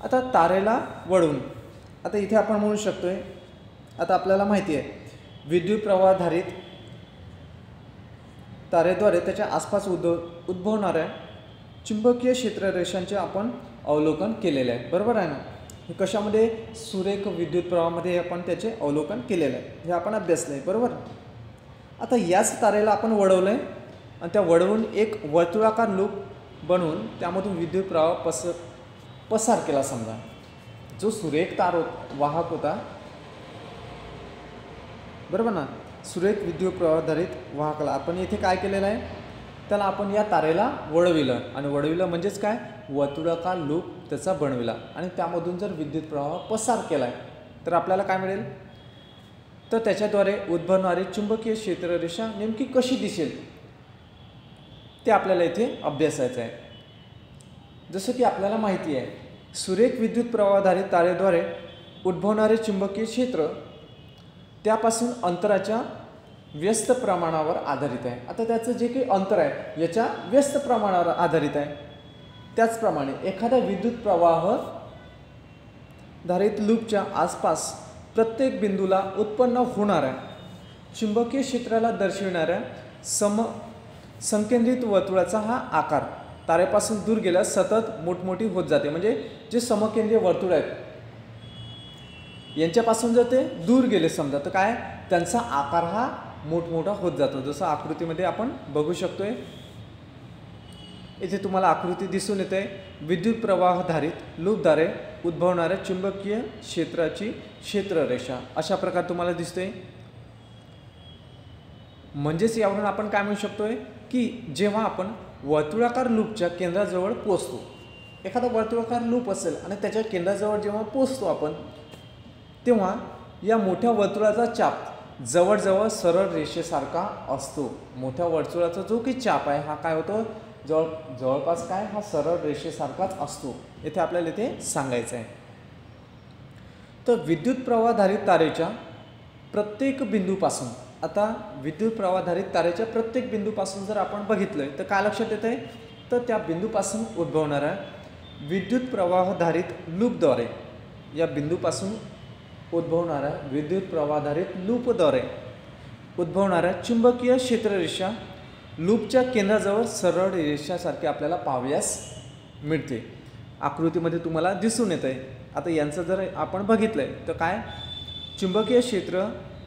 आता तारेला वळवून, आता इथे आपण म्हणू शकतोय, आता आपल्याला माहिती आहे विद्युत प्रवाहाधारित तारेद्वारे त्याच्या आसपास उद्भवणाऱ्या चुंबकीय क्षेत्ररेषांचे आपण अवलोकन केलेले आहे, बरोबर आहे ना. हे कशामध्ये, सुरेख विद्युत प्रवाहामध्ये आपण त्याचे अवलोकन केलेलं आहे, हे आपण अभ्यासलं आहे, बरोबर. आता याच तारेला आपण वळवलं आहे आणि त्या वळवून एक वर्तुळाकार लूप बनवून त्यामधून विद्युत प्रवाह पसार केला. समजा जो सुरेख वाहक होता, बरोबर ना, सुरेख विद्युत प्रवाहाधारित वाहकाला आपण इथे काय केलेलं आहे, त्याला आपण या तारेला वळविलं, आणि वळविलं म्हणजेच काय, वर्तुळाकार लूप त्याचा बनविला, आणि त्यामधून जर विद्युत प्रवाह पसार केला आहे तर आपल्याला काय मिळेल, तर त्याच्याद्वारे उद्भवणारी चुंबकीय क्षेत्ररेषा नेमकी कशी दिसेल ते आपल्याला इथे अभ्यासायचं आहे. जसं की आपल्याला माहिती आहे, सुरेख विद्युत प्रवाहाधारित तारेद्वारे उद्भवणारे चुंबकीय क्षेत्र त्यापासून अंतराच्या व्यस्त प्रमाणावर आधारित आहे. आता त्याचं जे काही अंतर आहे याच्या व्यस्त प्रमाणावर आधारित आहे. त्याचप्रमाणे एखाद्या विद्युत प्रवाह धारित लूपच्या आसपास प्रत्येक बिंदूला उत्पन्न होणाऱ्या चुंबकीय क्षेत्राला दर्शविणाऱ्या संकेंद्रित वर्तुळाचा हा आकार तारेपासून दूर गेल्यास सतत मोठमोठी होत जाते. म्हणजे जे समकेंद्रीय वर्तुळ आहेत यांच्यापासून जर ते दूर गेले समजा, तर काय, त्यांचा आकार हा मोठमोठा होत जातो. जसं आकृतीमध्ये आपण बघू शकतोय, इथे तुम्हाला आकृती दिसून येते, विद्युत प्रवाहाधारित लूपद्वारे उद्भवणाऱ्या चुंबकीय क्षेत्राची क्षेत्ररेषा अशा प्रकारे तुम्हाला दिसते. म्हणजेच यावरून आपण काय म्हणू शकतोय की जेव्हा आपण वर्तुळाकार लूपच्या केंद्राजवळ पोहोचतो, एखादा वर्तुळाकार लूप असेल आणि त्याच्या केंद्राजवळ जेव्हा पोहोचतो आपण, तेव्हा या मोठ्या वर्तुळाचा चाप जवळजवळ सरळ रेषेसारखा असतो. मोठ्या वर्तुळाचा जो काही चाप आहे हा काय होतो, जवळपास काय, हा सरळ रेषेसारखाच असतो. इथे आपल्याला इथे सांगायचं आहे. तर विद्युत प्रवाहाधारित तारेच्या प्रत्येक बिंदूपासून, आता विद्युत प्रवाहाधारित तारेच्या प्रत्येक बिंदूपासून जर आपण बघितलं तर काय लक्षात येत आहे, तर त्या बिंदूपासून उद्भवणाऱ्या विद्युत प्रवाहाधारित लूपद्वारे, या बिंदूपासून उद्भवणाऱ्या विद्युत प्रवाहाधारित लूपद्वारे उद्भवणाऱ्या चुंबकीय क्षेत्ररेषा लूपच्या केंद्राजवळ सरळ रेषासारखी आपल्याला पाहावयास मिळते. आकृतीमध्ये तुम्हाला दिसून येत आहे. आता यांचं जर आपण बघितलंय तर काय, चुंबकीय क्षेत्र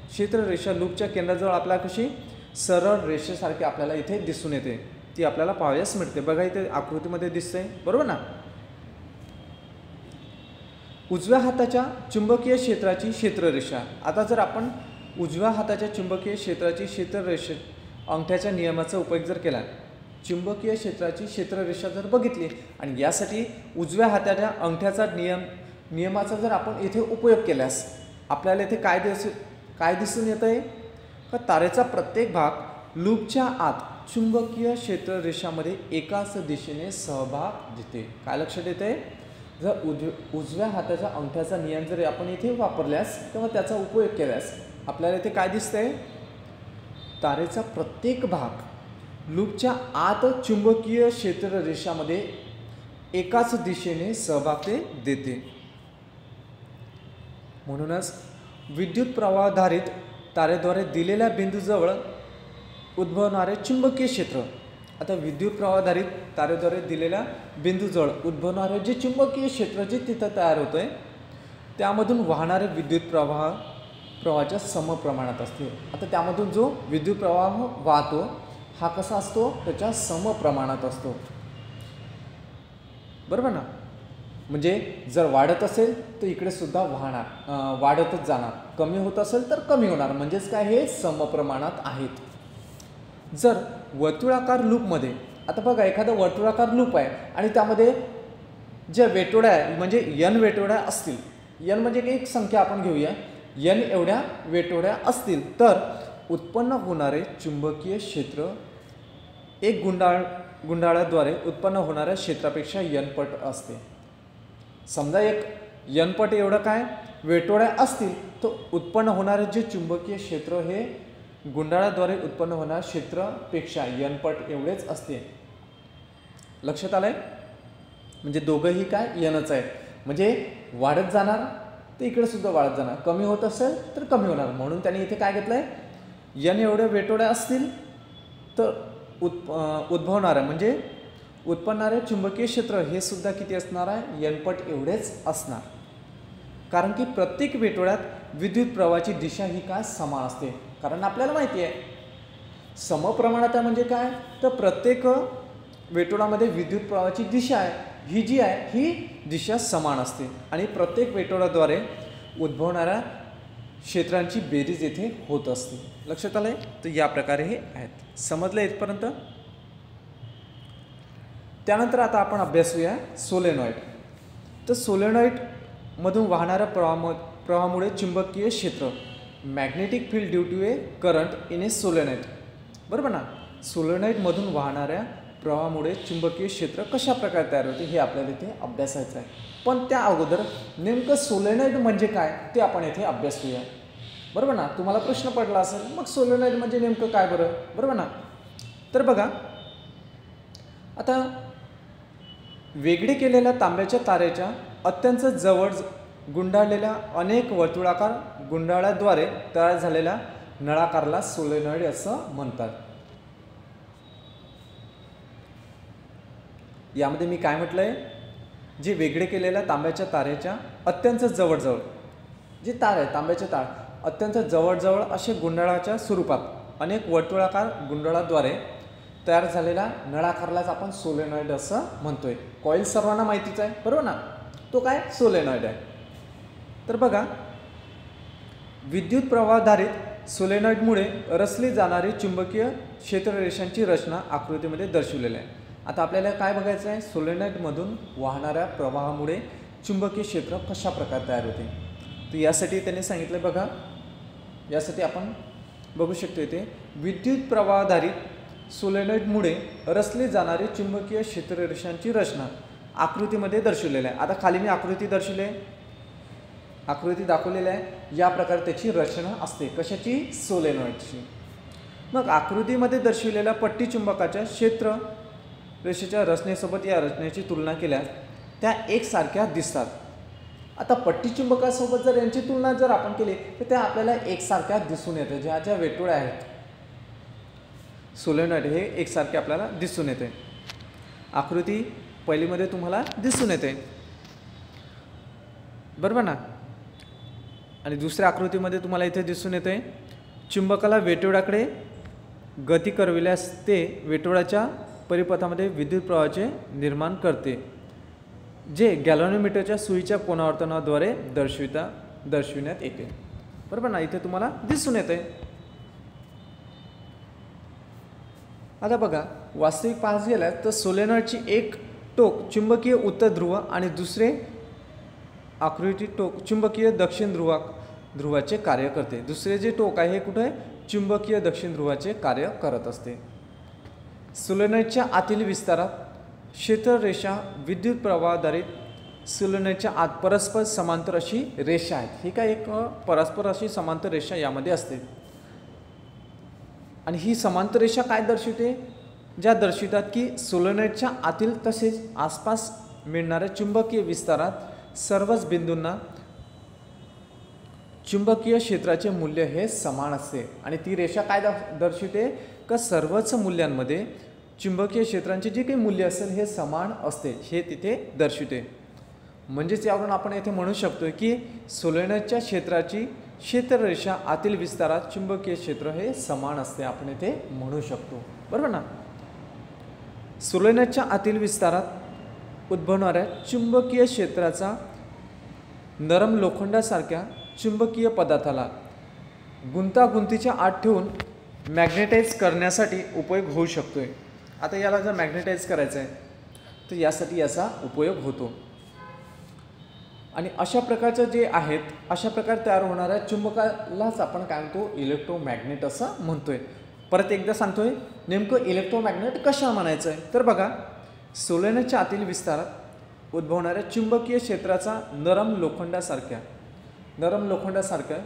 क्षेत्ररेषा लूपच्या केंद्राजवळ आपल्याला कशी सरळ रेषेसारखी आपल्याला इथे दिसून येते, ती आपल्याला पाहावयास मिळते. बघा इथे आकृतीमध्ये दिसतंय, बरोबर ना. उजव्या हाताच्या चुंबकीय क्षेत्राची क्षेत्ररेषा. आता जर आपण उजव्या हाताच्या चुंबकीय क्षेत्राची क्षेत्ररेषा अंगठ्याच्या नियमाचा उपयोग जर केला, चुंबकीय क्षेत्राची क्षेत्ररेषा जर बघितली आणि यासाठी उजव्या हाताच्या अंगठ्याचा नियमाचा जर आपण इथे उपयोग केल्यास आपल्याला इथे काय दिसून येत आहे का तारेचा प्रत्येक भाग लूपच्या आत चुंबकीय क्षेत्ररेषामध्ये एकाच दिशेने सहभाग देते. काय लक्षात येते, जर उजव्या हाताच्या अंगठ्याचा नियम जर आपण इथे वापरल्यास किंवा त्याचा उपयोग केल्यास आपल्याला इथे काय दिसतंय, तारेचा प्रत्येक भाग लूपच्या आत चुंबकीय क्षेत्ररेषामध्ये एकाच दिशेने सहभाग देते. म्हणूनच विद्युत प्रवाहाधारित तारेद्वारे दिलेल्या बिंदूजवळ उद्भवणारे चुंबकीय क्षेत्र. आता विद्युत प्रवाहाधारित तारेद्वारे दिलेल्या बिंदूजवळ उद्भवणारे जे चुंबकीय क्षेत्र जे तिथं तयार होतं आहे त्यामधून वाहणारे विद्युत प्रवाहाच्या समप्रमाणात असते. आता त्यामधून जो विद्युत प्रवाह वाहतो हा कसा असतो, त्याच्या समप्रमाणात असतो, बरोबर ना. म्हणजे जर वाढत असेल तर इकडे सुद्धा वाढतच जाणार, कमी होत असेल तर कमी होणार, म्हणजेच काय, हे समप्रमाणात आहेत. जर वर्तुळाकार लूपमध्ये, आता बघा एखादा वर्तुळाकार लूप आहे आणि त्यामध्ये ज्या वेटोळ्या आहे म्हणजे n वेटोळ्या असतील, n म्हणजे एक संख्या आपण घेऊया, n एवढ्या वेटोळ्या असतील तर उत्पन्न होणारे चुंबकीय क्षेत्र एक गुंडाळ्याद्वारे उत्पन्न होणाऱ्या क्षेत्रापेक्षा n पट असते. समजा एक n पट एवढं काय वेटोळ्या असतील तर उत्पन्न होणारे जे चुंबकीय क्षेत्र हे गुंडाळ्याद्वारे उत्पन्न होणाऱ्या क्षेत्रापेक्षा n पट एवढेच असते. लक्षात आलंय, म्हणजे दोघंही काय nच आहे, म्हणजे वाढत जाणार तर इकडे सुद्धा वाढत जाणार, कमी होत असेल तर कमी होणार. म्हणून त्यांनी इथे काय घेतलंय, n एवढ्या वेटोळ्या असतील तर उद्भवणाऱ्या म्हणजे उत्पन्नारे चुंबकीय क्षेत्र हे सुद्धा किती असणार आहे, n पट एवढेच असणार. कारण की प्रत्येक वेटोळ्यात विद्युत प्रवाहाची दिशा ही काय समान असते. कारण आपल्याला माहिती आहे समप्रमाणात म्हणजे काय, तर प्रत्येक वेटोळामध्ये विद्युत प्रवाहाची दिशा आहे ही जी आहे ही दिशा समान असते आणि प्रत्येक वेटोळाद्वारे उद्भवणाऱ्या क्षेत्रांची बेरीज येथे होत असते. लक्षात आलंय, तर या प्रकारे हे आहेत. समजलं इथपर्यंत. त्यानंतर आता आपण अभ्यासूया सोलेनॉइड. तर सोलेनॉइड मधून वाहणाऱ्या प्रवाहामुळे चुंबकीय क्षेत्र magnetic field due to a current in a solenoid, बरोबर ना. सोलेनॉइड मधून वाहणाऱ्या प्रवाहामुळे चुंबकीय क्षेत्र कशा प्रकारे तयार होते हे आपल्याला इथे अभ्यासायचं आहे. पण त्या अगोदर नेमकं सोलेनॉइड म्हणजे काय ते आपण इथे अभ्यासूया, बरोबर ना. तुम्हाला प्रश्न पडला असेल मग सोलेनॉइड म्हणजे नेमकं काय बरं, बरोबर ना. तर बघा आता वेगळे केलेल्या तांब्याच्या तारेच्या अत्यंत जवळ गुंडाळलेल्या अनेक वर्तुळाकार गुंडाळ्याद्वारे तयार झालेल्या नळाकारला सोलेनॉइड असं म्हणतात. यामध्ये मी काय म्हटलंय, जे वेगळे केलेल्या तांब्याच्या तारेच्या अत्यंत जवळजवळ जी तार आहे तांब्याचे तार अत्यंत जवळजवळ असे गुंडाळाच्या स्वरूपात अनेक वर्तुळाकार गुंडाळाद्वारे तयार झालेला नळाकारलाच आपण सोलेनॉइड असं म्हणतोय. कॉईल सर्वांना माहितीच आहे, बरोबर ना, तो काय सोलेनॉइड आहे. तर बघा विद्युत प्रवाहाधारित सोलेनॉइडमुळे रचली जाणारी चुंबकीय क्षेत्ररेषांची रचना आकृतीमध्ये दर्शवलेली आहे. आता आपल्याला काय बघायचं आहे, सोलेनॉइडमधून वाहणाऱ्या प्रवाहामुळे चुंबकीय क्षेत्र कशा प्रकारे तयार होते. तर यासाठी त्यांनी सांगितलं, बघा यासाठी आपण बघू शकतो इथे विद्युत प्रवाहाधारित सोलेनॉइडमुळे रचली जाणारी चुंबकीय क्षेत्ररेषांची रचना आकृतीमध्ये दर्शवलेली आहे. आता खाली मी आकृती दाखवलेली आहे. या प्रकारे त्याची रचना असते, कशाची, सोलेनॉइडची. मग आकृतीमध्ये दर्शवलेल्या पट्टी चुंबकाच्या क्षेत्र रेषेच्या रचनेसोबत या रचनेची तुलना केल्यास त्या एकसारख्या दिसतात. आता पट्टी चुंबकासोबत जर यांची तुलना जर आपण केली तर त्या आपल्याला एकसारख्या दिसून येते. ज्या ज्या वेटोळ्या आहेत सोलेनॉइड हे एकसारखे आपल्याला दिसून येते. आकृती पहिलीमध्ये तुम्हाला दिसून येते, बरोबर ना. आणि दुसऱ्या आकृतीमध्ये तुम्हाला इथे दिसून येते चुंबकाला वेटोळाकडे गती करविल्यास ते वेटोळाच्या परिपथामध्ये विद्युत प्रवाहाचे निर्माण करते, जे गॅल्व्हनोमीटरच्या सुईच्या कोनावर्तनाद्वारे दर्शविण्यात येते. बरोबर ना, इथे तुम्हाला दिसून येते. आता बघा, वास्तविक पाहायला गेला तर सोलेनॉइडची एक टोक चुंबकीय उत्तर ध्रुव आणि दुसरे आकृती टोक चुंबकीय दक्षिण ध्रुवाचे कार्य करते. दुसरे जे टोक आहे हे कुठे चुंबकीय दक्षिण ध्रुवाचे कार्य करत असते. सोलेनॉइडच्या आतील विस्तारात क्षेत्ररेषा विद्युत प्रवाहाधारित सोलेनॉइडच्या आत परस्पर समांतर अशी रेषा आहेत. ही काय एक परस्पर अशी समांतर रेषा यामध्ये असते. आणि ही समांतर रेषा काय दर्शवते? ज्या दर्शवितात की सोलेनॉइडच्या आतील तसेच आसपास मिळणाऱ्या चुंबकीय विस्तारात सर्वच बिंदूंना चुंबकीय क्षेत्राचे मूल्य हे समान असते. आणि ती रेषा काय दर्शवते? का सर्वच मूल्यांमध्ये चुंबकीय क्षेत्रांचे जे काही मूल्य असेल हे समान असते हे तिथे दर्शवते. म्हणजेच यावरून आपण येथे म्हणू शकतो की सोलेनॉइडच्या क्षेत्राची क्षेत्ररेषा आतील विस्तारात चुंबकीय क्षेत्र हे समान असते, आपण येथे म्हणू शकतो. बरोबर ना. सोलेनॉइडच्या आतील विस्तारात उद्भवणाऱ्या चुंबकीय क्षेत्राचा नरम लोखंडासारख्या चुंबकीय पदार्थाला गुंतागुंतीच्या आत ठेवून मॅग्नेटाइज करण्यासाठी उपयोग होऊ शकतोय. आता याला जर मॅग्नेटाइज करायचं आहे तर यासाठी याचा उपयोग होतो. आणि अशा प्रकारचं जे आहेत अशा प्रकारे तयार होणाऱ्या चुंबकालाच आपण काय म्हणतो? इलेक्ट्रोमॅग्नेट असं म्हणतोय. परत एकदा सांगतोय, नेमकं इलेक्ट्रोमॅग्नेट कशा म्हणायचं आहे? तर बघा, सोलेनॉइडच्या आतील विस्तारात उद्भवणाऱ्या चुंबकीय क्षेत्राचा नरम लोखंडासारख्या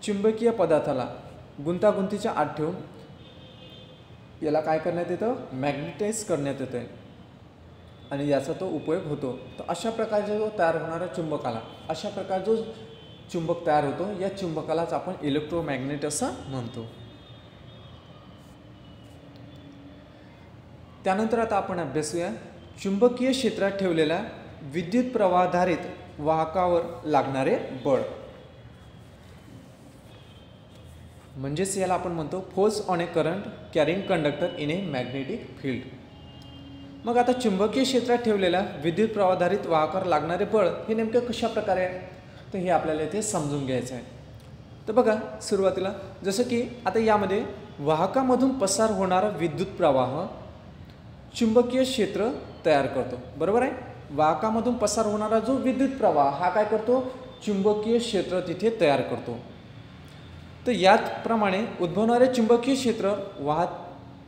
चुंबकीय पदार्थाला गुंतागुंतीच्या आत ठेवून याला काय करण्यात येतं? मॅग्नेटाइज करण्यात येतं आणि याचा तो उपयोग होतो. तर अशा प्रकारचा जो तयार होणाऱ्या चुंबकाला, अशा प्रकार जो चुंबक तयार होतो या चुंबकालाच आपण इलेक्ट्रोमॅग्नेट असं म्हणतो. त्यानंतर आता आपण अभ्यासूया चुंबकीय क्षेत्रात ठेवलेल्या विद्युत प्रवाहाधारित वाहकावर लागणारे बळ. म्हणजेच याला आपण म्हणतो force on A current carrying conductor in A magnetic field. मग आता चुंबकीय क्षेत्रात ठेवलेल्या विद्युत प्रवाहाधारित वाहकावर लागणारे बळ हे नेमकं कशा प्रकारे आहे तर हे आपल्याला इथे समजून घ्यायचं आहे. तर बघा, सुरुवातीला जसं की आता यामध्ये वाहकामधून पसार होणारा विद्युत प्रवाह चुंबकीय क्षेत्र तयार करतो. बरोबर आहे. वाहकामधून पसार होणारा जो विद्युत प्रवाह हा काय करतो? चुंबकीय क्षेत्र तिथे तयार करतो. तर याचप्रमाणे उद्भवणारे चुंबकीय क्षेत्र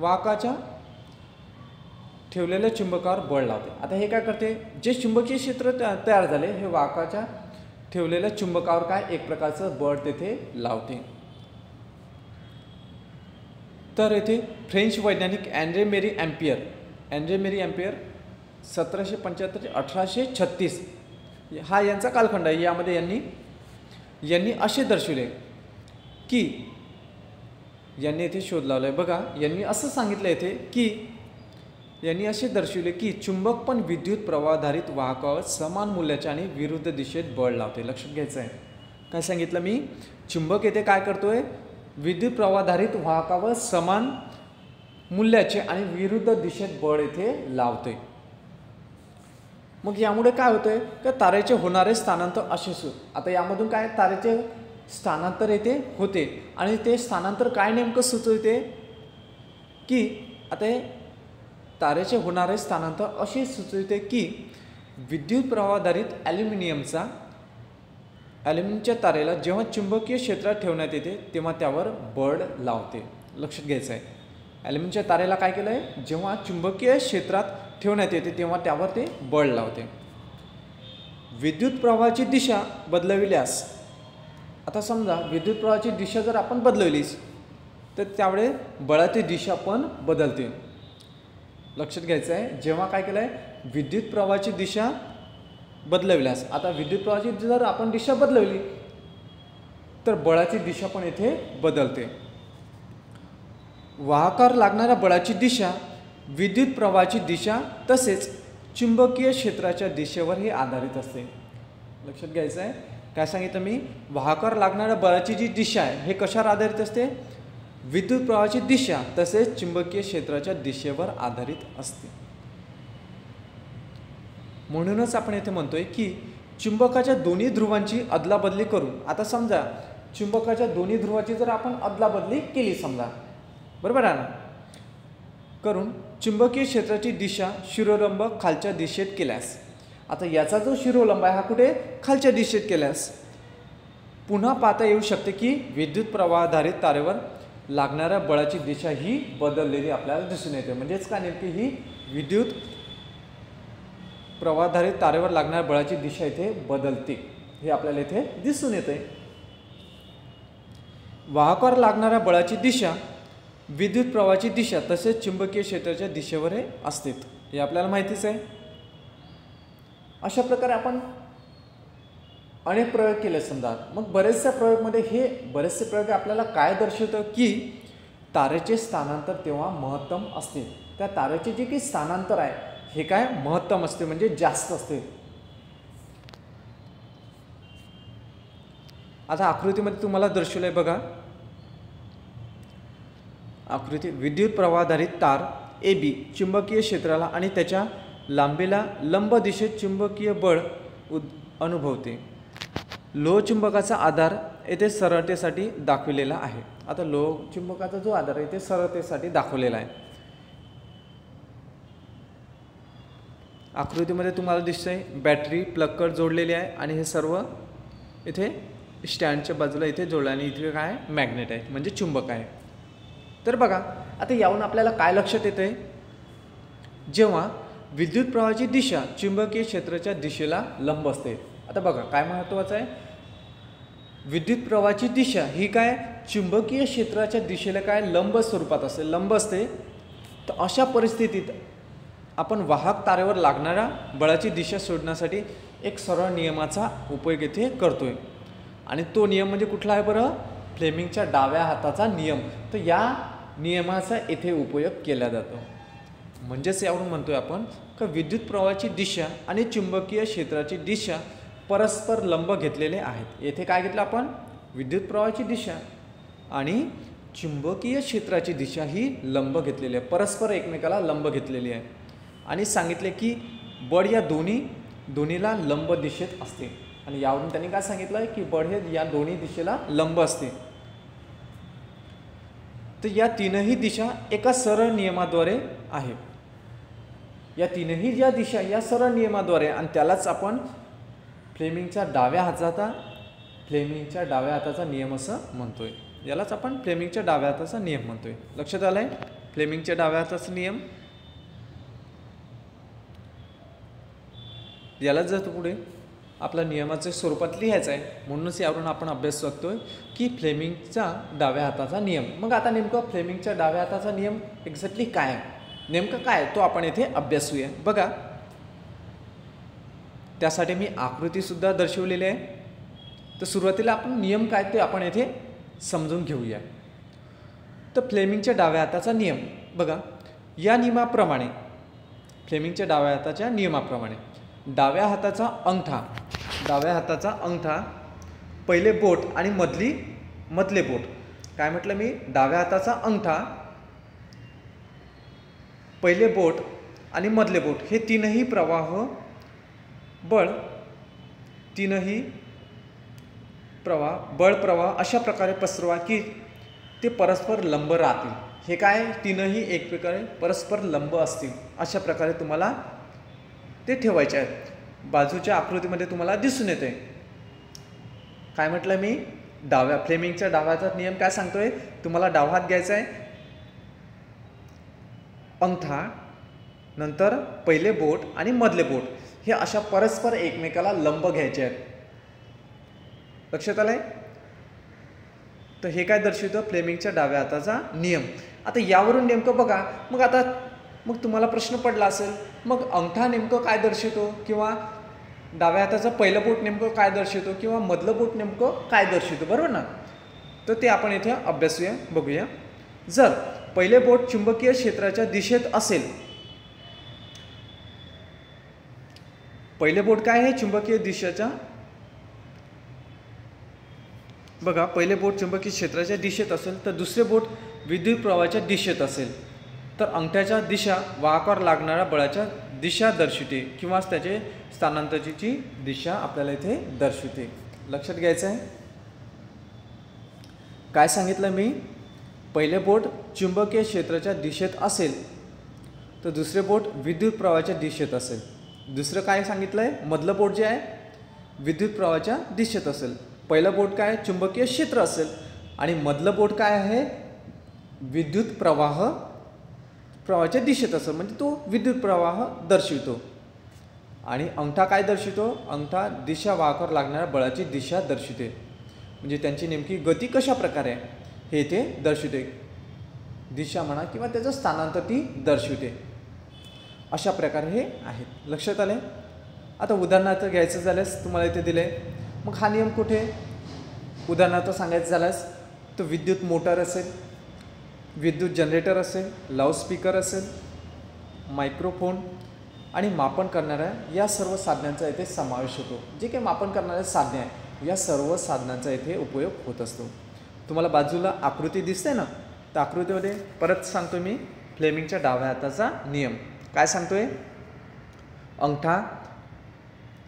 वाहकाच्या ठेवलेल्या चुंबकावर बळ लावते. आता हे काय करते? जे चुंबकीय क्षेत्र तयार झाले हे वाहकाच्या ठेवलेल्या चुंबकावर काय एक प्रकारचं बळ तेथे लावते. तर येथे फ्रेंच वैज्ञानिक अँड्रे मेरी एम्पियर 1775 ते 1836 हा यांचा कालखंड आहे. यामध्ये यांनी असे दर्शविले की यांनी येथे शोध लावलाय. बघा, यांनी असं सांगितलं येथे की यांनी असे दर्शविले की चुंबक पण विद्युत प्रवाहाधारित वाहकावर समान मूल्याचे आणि विरुद्ध दिशेत बळ लावते. लक्षात घ्यायचं आहे. काय सांगितलं मी? चुंबक येथे काय करतोय? विद्युत प्रवाहाधारित वाहकावर समान मूल्याचे आणि विरुद्ध दिशेत बळ येथे लावते. मग यामुळे काय होतंय? का तारेचे होणारे स्थानांतर असे आता यामधून काय तारेचे स्थानांतर येथे होते आणि ते स्थानांतर काय नेमकं सुचवते की आता तारेचे होणारे स्थानांतर असे सुचवते की विद्युत प्रवाहाधारित ॲल्युमिनियमच्या तारेला जेव्हा चुंबकीय क्षेत्रात ठेवण्यात येते तेव्हा त्यावर बळ लावते. लक्षात घ्यायचं आहे. ॲल्युमिनियमच्या तारेला काय केलं आहे? जेव्हा चुंबकीय क्षेत्रात ठेवण्यात येते तेव्हा त्यावर ते बळ लावते. विद्युत प्रवाहाची दिशा बदलविल्यास, आता समजा विद्युत प्रवाहाची दिशा जर आपण बदलवलीच तर त्यावेळेस बळाची दिशा पण बदलते. लक्षात घ्यायचं आहे. जेव्हा काय केलं आहे? विद्युत प्रवाहाची दिशा बदलविल्यास, आता विद्युत प्रवाहाची जर आपण दिशा बदलवली तर बळाची दिशा पण इथे बदलते. वाहकावर लागणाऱ्या बळाची दिशा विद्युत प्रवाहाची दिशा तसेच चुंबकीय क्षेत्राच्या दिशेवर हे आधारित असते. लक्षात घ्यायचं आहे. काय सांगितलं मी, वाहकावर लागणाऱ्या बळाची जी दिशा आहे हे कशावर आधारित असते, विद्युत प्रवाहाची दिशा तसेच चुंबकीय क्षेत्राच्या दिशेवर आधारित असते. म्हणूनच आपण इथे म्हणतोय की चुंबकाच्या दोन्ही ध्रुवांची अदलाबदली करून, आता समजा चुंबकाच्या दोन्ही ध्रुवाची जर आपण अदलाबदली केली समजा, बरोबर आहे ना, करून चुंबकीय क्षेत्राची दिशा शिरोलंब खालच्या दिशेत केल्यास, आता याचा जो शिरोलंब आहे हा कुठे, खालच्या दिशेत केल्यास पुन्हा पाहता येऊ शकते की विद्युत प्रवाहाधारित तारेवर लागणाऱ्या बळाची दिशा ही बदललेली आपल्याला दिसून येते. म्हणजेच काय, नेमकी ही विद्युत प्रवाहाधारित तारेवर लागणाऱ्या बळाची दिशा इथे बदलते हे आपल्याला इथे दिसून येते. वाहकावर लागणाऱ्या बळाची दिशा, विद्युत प्रवाहाची दिशा तसेच चुंबकीय क्षेत्राच्या दिशेवर असते हे आपल्याला माहितीच आहे. अशा प्रकारे आपण अनेक प्रयोग केले समजा. मग बरेचशा प्रयोग आपल्याला काय दर्शवतं की तारेचे स्थानांतर तेव्हा महत्तम असते. त्या तारेचे जे काही स्थानांतर आहे हे काय महत्तम असते, म्हणजे जास्त असते. आता आकृतीमध्ये तुम्हाला दर्शवलंय बघा, आकृती, विद्युत प्रवाहाधारित तार ए बी चुंबकीय क्षेत्राला आणि त्याच्या लांबीला लंब दिशेत चुंबकीय बळ अनुभवते. लोहचुंबकाचा आधार येथे सरळतेसाठी दाखविलेला आहे. आता लोहचुंबकाचा जो आधार आहे ते सरळतेसाठी दाखवलेला आहे. आकृतीमध्ये तुम्हाला दिसतंय बॅटरी प्लगकड जोडलेली आहे आणि हे सर्व इथे स्टँडच्या बाजूला इथे जोडलं आणि इथे काय मॅग्नेट आहे म्हणजे चुंबक आहे. तर बघा आता यावरून आपल्याला काय लक्षात येतंय, जेव्हा विद्युत प्रवाहाची दिशा चुंबकीय क्षेत्राच्या दिशेला लंब असते. आता बघा काय महत्त्वाचं आहे, विद्युत प्रवाहाची दिशा ही काय चुंबकीय क्षेत्राच्या दिशेला काय लंब स्वरूपात असते, लंब असते. तर अशा परिस्थितीत आपण वाहक तारेवर लागणाऱ्या बळाची दिशा शोधण्यासाठी एक सरळ नियमाचा उपयोग इथे करतोय आणि तो नियम म्हणजे कुठला आहे बरं, फ्लेमिंगच्या डाव्या हाताचा नियम. तर या नियमाचा इथे उपयोग केला जातो. म्हणजेच यावरून म्हणतोय आपण की विद्युत प्रवाहाची दिशा आणि चुंबकीय क्षेत्राची दिशा परस्पर लंब घेतलेले आहेत. येथे काय घेतलं आपण, विद्युत प्रवाहाची दिशा आणि चुंबकीय क्षेत्राची दिशा ही लंब घेतलेली आहे, परस्पर एकमेकाला लंब घेतलेली आहे. आणि सांगितले की बळ या दोन्हीला लंब दिशेत असते. आणि यावरून त्यांनी काय सांगितलं की बळ हे या दोन्ही दिशेला लंब असते. तर या तीनही दिशा एका सरळ नियमाद्वारे आहे. या तीनही ज्या दिशा या सरळ नियमाद्वारे, आणि त्यालाच आपण फ्लेमिंगच्या डाव्या हाताचा नियम असं म्हणतोय. यालाच आपण फ्लेमिंगच्या डाव्या हाताचा नियम म्हणतोय. लक्षात आलंय, फ्लेमिंगच्या डाव्या हाताचा नियम. यालाच जर पुढे आपल्या नियमाच्या स्वरूपात लिहायचं आहे, म्हणूनच यावरून आपण अभ्यास करतोय की फ्लेमिंगचा डाव्या हाताचा नियम. मग आता नेमकं फ्लेमिंगच्या डाव्या हाताचा नियम एक्झॅक्टली काय आहे, नेमकं काय तो आपण इथे अभ्यासूया. बघा त्यासाठी मी आकृतीसुद्धा दर्शवलेली आहे. तर सुरुवातीला आपण नियम काय ते आपण इथे समजून घेऊया. तर फ्लेमिंगच्या डाव्या हाताचा नियम बघा, या नियमाप्रमाणे, फ्लेमिंगच्या डाव्या हाताच्या नियमाप्रमाणे डाव्या हाताचा अंगठा, पहिले बोट आणि मधले बोट, काय म्हटलं मी, डाव्या हाताचा अंगठा, पहिले बोट आणि मधले बोट हे तीनही बळ प्रवाह अशा प्रकारे पसरवा की ते परस्पर लंब राहतील. हे काय तीनही एक प्रकारे परस्पर लंब असतील अशा प्रकारे तुम्हाला ते ठेवायचे आहेत. बाजूच्या आकृतीमध्ये तुम्हाला दिसून येते. काय म्हटलं मी, फ्लेमिंगच्या डाव्याचा नियम काय सांगतोय, तुम्हाला डावा हात घ्यायचा आहे, अंगठा, नंतर पहिले बोट आणि मधले बोट हे अशा परस्पर एकमेकाला लंब घ्यायचे आहेत. लक्षात आलंय. तर हे काय दर्शवतं, फ्लेमिंगच्या डाव्या हाताचा नियम. आता यावरून नेमकं बघा, मग तुम्हाला प्रश्न पडला असेल, मग अंगठा नेमकं काय दर्शवतो, किंवा डाव्या हाताचं पहिलं बोट नेमकं काय दर्शवतो, किंवा मधलं बोट नेमकं काय दर्शवतो, बरोबर ना. तर ते आपण इथे अभ्यासूया, बघूया. जर पहिले बोट चुंबकीय क्षेत्राच्या दिशेत असेल, पहिले बोट काय आहे, चुंबकीय दिशेच्या बघा, पहिले बोट चुंबकीय क्षेत्राच्या दिशेत असेल तर दुसरे बोट विद्युत प्रवाहाच्या दिशेत असेल तर अंगठ्याच्या दिशा वाहकावर लागणाऱ्या बळाच्या दिशा दर्शवते किंवा त्याचे स्थानांतराची दिशा आपल्याला इथे दर्शवते. लक्षात घ्यायचं आहे. काय सांगितलं मी? पहिले बोट चुंबकीय क्षेत्राच्या दिशेत असेल तर दुसरे बोट विद्युत प्रवाहाच्या दिशेत असेल. दुसरं काय सांगितलं आहे? मधलं बोट जे आहे विद्युत प्रवाहाच्या दिशेत असेल. पहिलं बोट काय? चुंबकीय क्षेत्र असेल आणि मधलं बोट काय आहे? विद्युत प्रवाहाच्या दिशेत असेल, म्हणजे तो विद्युत प्रवाह दर्शवितो. आणि अंगठा काय दर्शवितो? अंगठा दिशा वाहकावर लागणाऱ्या बळाची दिशा दर्शविते, म्हणजे त्यांची नेमकी गती कशा प्रकारे आहे हे ते दर्शविते. दिशा म्हणा किंवा त्याचं स्थानांतर ती दर्शविते. अशा प्रकारे हे आहेत. लक्षात आले? आता उदाहरणार्थ घ्यायचं झाल्यास तुम्हाला इथे दिले. मग हा नियम कुठे? उदाहरणार्थ सांगायचं झाल्यास तर विद्युत मोटर असेल, विद्युत जनरेटर असेल, लाऊडस्पीकर असेल, मायक्रोफोन आणि मापन करणाऱ्या या सर्व साधनांचा इथे समावेश होतो. जे काही मापन करणारे साधने आहे या सर्व साधनांचा इथे उपयोग होत असतो. तुम्हाला बाजूला आकृती दिसते ना, तर आकृतीमध्ये परत सांगतो मी फ्लेमिंगच्या डाव्या हाताचा नियम. काय सांगतोय? अंगठा,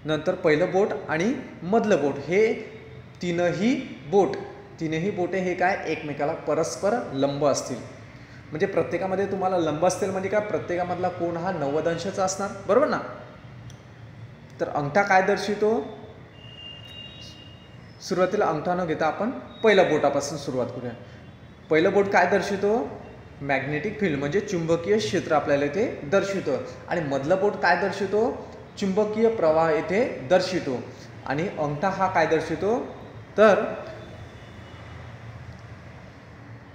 नंतर पहिलं बोट आणि मधलं बोट हे तीनही बोटे हे काय एकमेकाला परस्पर लंब असतील. म्हणजे प्रत्येकामध्ये तुम्हाला लंब असतील म्हणजे काय? प्रत्येकामधला कोण हा 90 अंशाचा असणार, बरोबर ना? तर अंगठा काय दर्शवितो? सुरुवातीला अंगठा न घेता आपण पहिल्या बोटापासून सुरुवात करूया. पहिलं बोट काय दर्शवितो? मॅग्नेटिक फील्ड म्हणजे चुंबकीय क्षेत्र आपल्याला इथे दर्शवितो. आणि मधलं बोट काय दर्शवितो? चुंबकीय प्रवाह येथे दर्शवितो. आणि अंगठा हा काय दर्शवितो? तर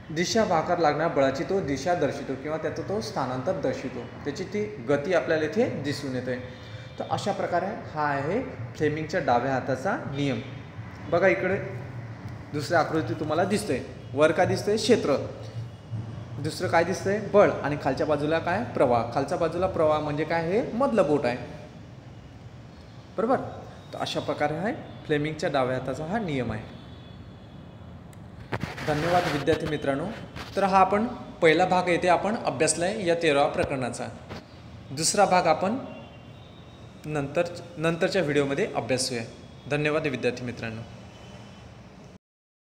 दिशा वाहकावर लागणाऱ्या बळाची तो दिशा दर्शवितो किंवा त्याचा तो स्थानांतर दर्शवितो. त्याची ती गती आपल्याला इथे दिसून येते. तर अशा प्रकारे हा आहे फ्लेमिंगच्या डाव्या हाताचा नियम. बघा इकडे दुसऱ्या आकृती तुम्हाला दिसतंय. वर काय दिसतंय? क्षेत्र. दुसरं काय दिसतंय? बळ. आणि खालच्या बाजूला काय? प्रवाह. खालच्या बाजूला प्रवाह म्हणजे काय? हे मधलं बोट आहे, बरोबर? तर अशा प्रकारे आहे फ्लेमिंगच्या डाव्या हाताचा हा नियम आहे. धन्यवाद विद्यार्थी मित्रांनो. तर हा आपण पहिला भाग येथे आपण अभ्यासलाय या 13व्या प्रकरणाचा. दुसरा भाग आपण नंतरच्या व्हिडिओमध्ये अभ्यासूया. धन्यवाद विद्यार्थी मित्रांनो.